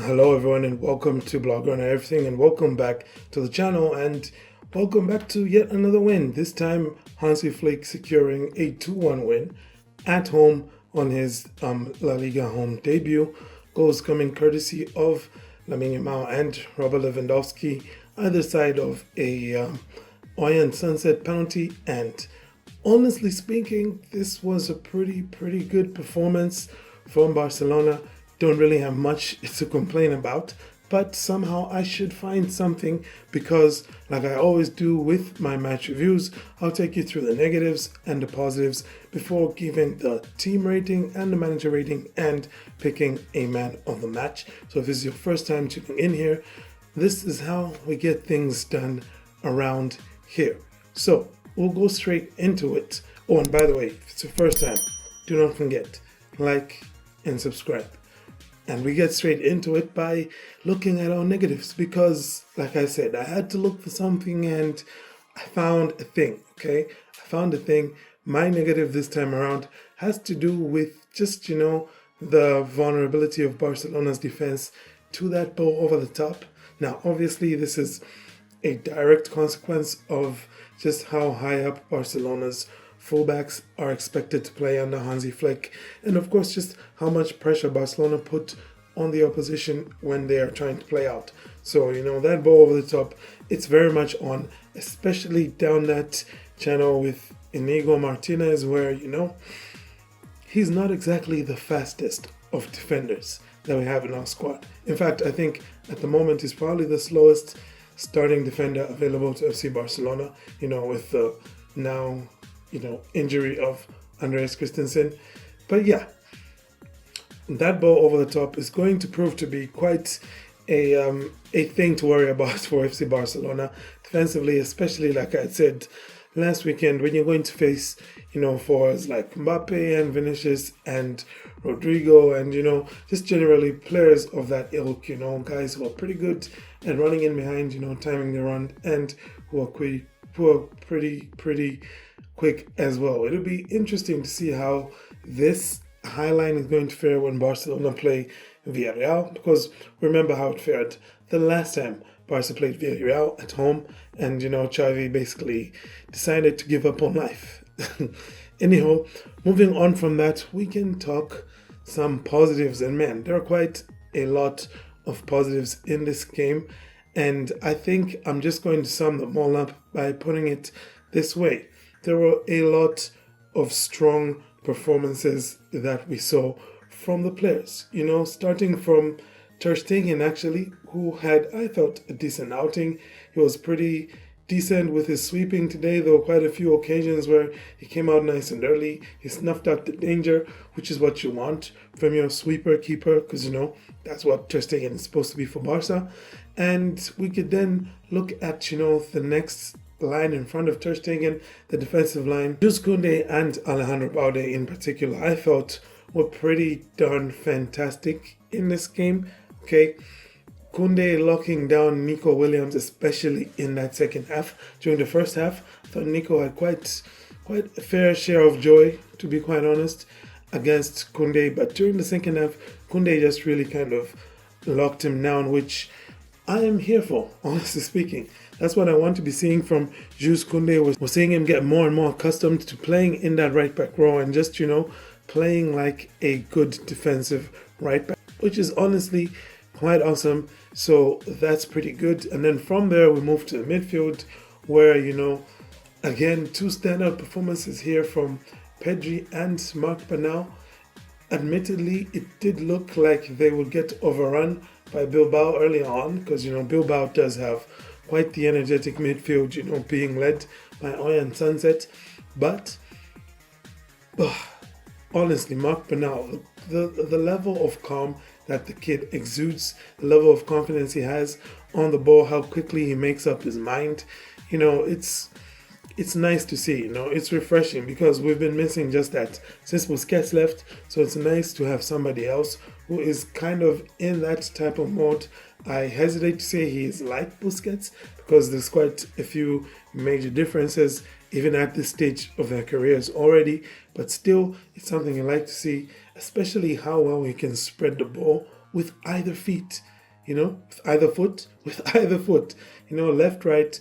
Hello everyone and welcome to Blogger and Everything, and welcome back to the channel, and welcome back to yet another win. This time Hansi Flick securing a 2-1 win at home on his La Liga home debut. Goals coming courtesy of Lamine Yamal and Robert Lewandowski, either side of a Oyan Sunset penalty. And honestly speaking, this was a pretty good performance from Barcelona. Don't really have much to complain about, but somehow I should find something, because like I always do with my match reviews, I'll take you through the negatives and the positives before giving the team rating and the manager rating and picking a man of the match. So if this is your first time tuning in here, this is how we get things done around here. So we'll go straight into it. Oh, and by the way, if it's your first time, do not forget, like and subscribe. And we get straight into it by looking at our negatives, because, like I said, I had to look for something and I found a thing, okay? I found a thing. My negative this time around has to do with just, the vulnerability of Barcelona's defense to that ball over the top. Now, obviously, this is a direct consequence of just how high up Barcelona's fullbacks are expected to play under Hansi Flick, and of course just how much pressure Barcelona put on the opposition when they are trying to play out. So that ball over the top, it's very much on, especially down that channel with Inigo Martinez, where he's not exactly the fastest of defenders that we have in our squad. In fact, I think at the moment he's probably the slowest starting defender available to FC Barcelona, with the now injury of Andreas Christensen. But yeah, that ball over the top is going to prove to be quite a thing to worry about for FC Barcelona defensively, especially like I said last weekend, when you're going to face forwards like Mbappe and Vinicius and Rodrigo, and just generally players of that ilk, guys who are pretty good at running in behind, timing the run, and who are pretty quick as well. It'll be interesting to see how this high line is going to fare when Barcelona play Villarreal, because remember how it fared the last time Barca played Villarreal at home, and Xavi basically decided to give up on life. Anyhow, moving on from that, we can talk some positives, and man, there are quite a lot of positives in this game, and I think I'm just going to sum them all up by putting it this way. There were a lot of strong performances that we saw from the players, starting from Ter Stegen, actually, who had, I thought, a decent outing. He was pretty decent with his sweeping today. There were quite a few occasions where he came out nice and early. He snuffed out the danger, which is what you want from your sweeper keeper, because, that's what Ter Stegen is supposed to be for Barca. And we could then look at, the next line in front of Ter Stegen, the defensive line. Jules Koundé and Alejandro Balde in particular, I thought were pretty darn fantastic in this game. Okay, Koundé locking down Nico Williams, especially in that second half. During the first half, I thought Nico had quite a fair share of joy, to be quite honest, against Koundé. But during the second half, Koundé just really kind of locked him down, which I am here for, honestly speaking. That's what I want to be seeing from Jules Koundé. We're seeing him get more and more accustomed to playing in that right back row and just, playing like a good defensive right back, which is honestly quite awesome. So that's pretty good. And then from there, we move to the midfield, where, again, two standout performances here from Pedri and Marc Bernal. Admittedly, it did look like they would get overrun by Bilbao early on, because, Bilbao does have quite the energetic midfield, being led by Oyan Sunset. But honestly, Marc Bernal, the level of calm that the kid exudes, the level of confidence he has on the ball, how quickly he makes up his mind, it's nice to see. It's refreshing, because we've been missing just that since Busquets left. So it's nice to have somebody else who is kind of in that type of mode. I hesitate to say he is like Busquets, because there's quite a few major differences even at this stage of their careers already, but still it's something I like to see, especially how well he can spread the ball with either feet. with either foot, left, right,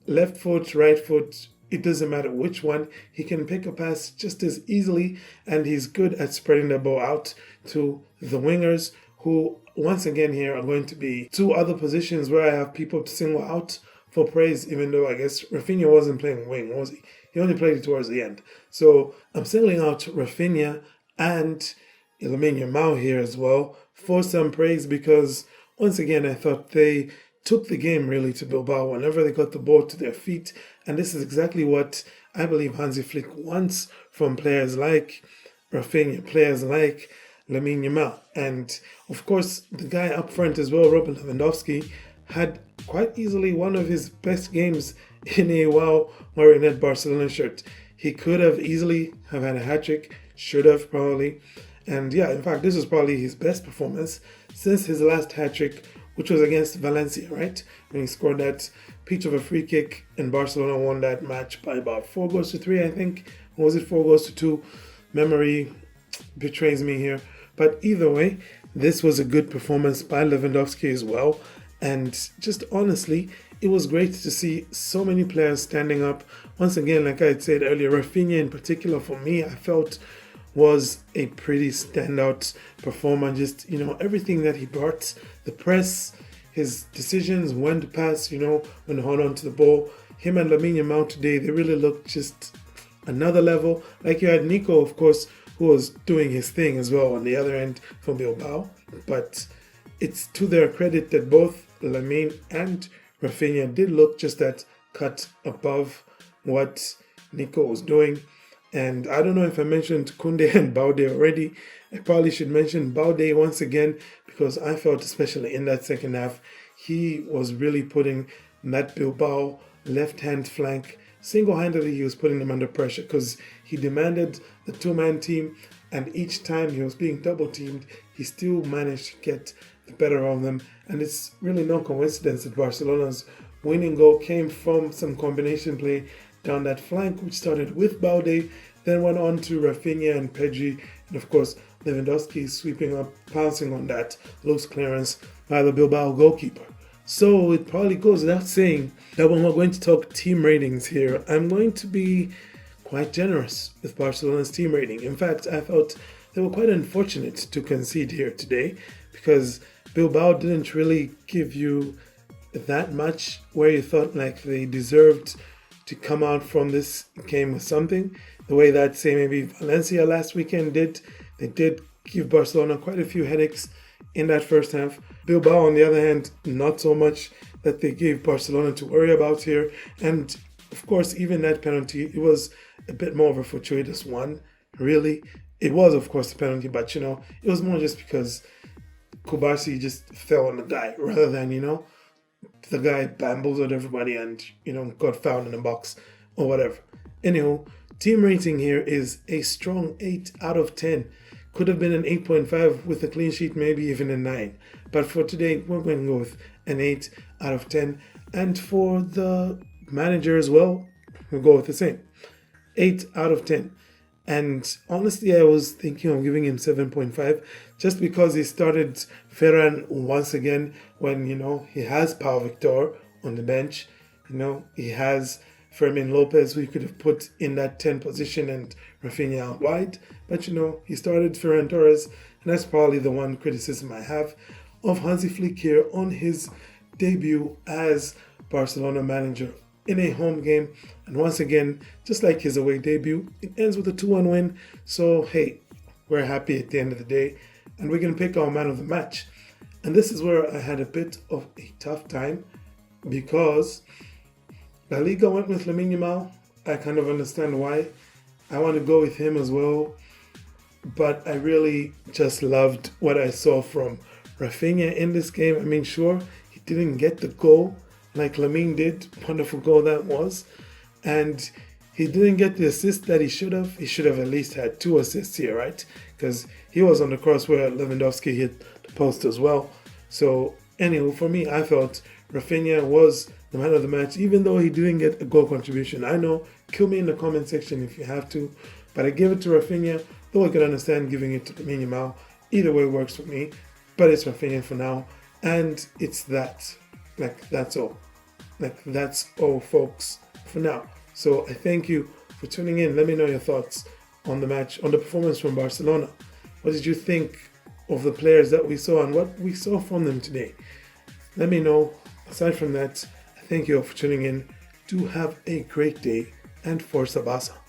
left foot, right foot. It doesn't matter which one. He can pick a pass just as easily, and he's good at spreading the ball out to the wingers, who once again here are going to be two other positions where I have people to single out for praise, even though I guess Rafinha wasn't playing wing, was he? He only played it towards the end. So I'm singling out Rafinha and Lamine Yamal here as well for some praise, because once again I thought they took the game really to Bilbao whenever they got the ball to their feet. And this is exactly what I believe Hansi Flick wants from players like Rafinha, players like Lamine Yamal. And of course, the guy up front as well, Robert Lewandowski, had quite easily one of his best games in a while wearing that Barcelona shirt. He could have easily have had a hat-trick, should have probably. And yeah, in fact, this was probably his best performance since his last hat-trick, which was against Valencia, right? When he scored that peach of a free kick and Barcelona won that match by about 4-3, I think. Or was it 4-2? Memory betrays me here. But either way, this was a good performance by Lewandowski as well. And just honestly, it was great to see so many players standing up. Once again, like I had said earlier, Rafinha in particular, for me, I felt was a pretty standout performer. Just, everything that he brought, the press, his decisions, when to pass, when to hold on to the ball. Him and Lamine Yamal today, they really looked just another level. Like you had Nico, of course, who was doing his thing as well on the other end from Bilbao. But it's to their credit that both Lamine and Rafinha did look just that cut above what Nico was doing. And I don't know if I mentioned Koundé and Baude already. I probably should mention Baude once again, because I felt, especially in that second half, he was really putting that Bilbao left-hand flank, single-handedly he was putting them under pressure, because he demanded the two-man team, and each time he was being double-teamed, he still managed to get the better of them. And it's really no coincidence that Barcelona's winning goal came from some combination play down that flank, which started with Baude, then went on to Rafinha and Pedri, and of course Lewandowski sweeping up, pouncing on that loose clearance by the Bilbao goalkeeper. So it probably goes without saying that when we're going to talk team ratings here, I'm going to be quite generous with Barcelona's team rating. In fact, I felt they were quite unfortunate to concede here today, because Bilbao didn't really give you that much where you thought like they deserved to come out from this game with something, the way that, say, maybe Valencia last weekend did. They did give Barcelona quite a few headaches in that first half. Bilbao, on the other hand, not so much that they gave Barcelona to worry about here. And of course, even that penalty, it was a bit more of a fortuitous one, really. It was, of course, a penalty, but, it was more just because Kubarsi just fell on the guy rather than, the guy bamboozled everybody and, got fouled in the box or whatever. Anyhow, team rating here is a strong 8 out of 10. Could have been an 8.5 with a clean sheet, maybe even a 9. But for today, we're going to go with an 8 out of 10. And for the manager as well, we'll go with the same. 8 out of 10. And honestly, I was thinking of giving him 7.5 just because he started Ferran once again when, he has Pau Victor on the bench. He has Fermin Lopez, who he could have put in that 10 position, and Rafinha out wide. But, he started Ferran Torres, and that's probably the one criticism I have of Hansi Flick here on his debut as Barcelona manager in a home game. And once again, just like his away debut, it ends with a 2-1 win. So, hey, we're happy at the end of the day. And we're going to pick our man of the match. And this is where I had a bit of a tough time, because La Liga went with Lamine Yamal. I kind of understand why. I want to go with him as well. But I really just loved what I saw from Rafinha in this game. I mean, sure, he didn't get the goal like Lamine did. Wonderful goal that was. And he didn't get the assist that he should have. He should have at least had 2 assists here, right? Because he was on the cross where Lewandowski hit the post as well. So, anyway, for me, I felt Rafinha was the man of the match, even though he didn't get a goal contribution. I know, kill me in the comment section if you have to. But I give it to Rafinha, though I can understand giving it to Lamine Yamal. Either way works for me. But it's Rafinha for now. And it's that. That's all. That's all, folks, for now. So I thank you for tuning in. Let me know your thoughts on the match, on the performance from Barcelona. What did you think of the players that we saw and what we saw from them today? Let me know. Aside from that, I thank you all for tuning in. Do have a great day and Forza Barça.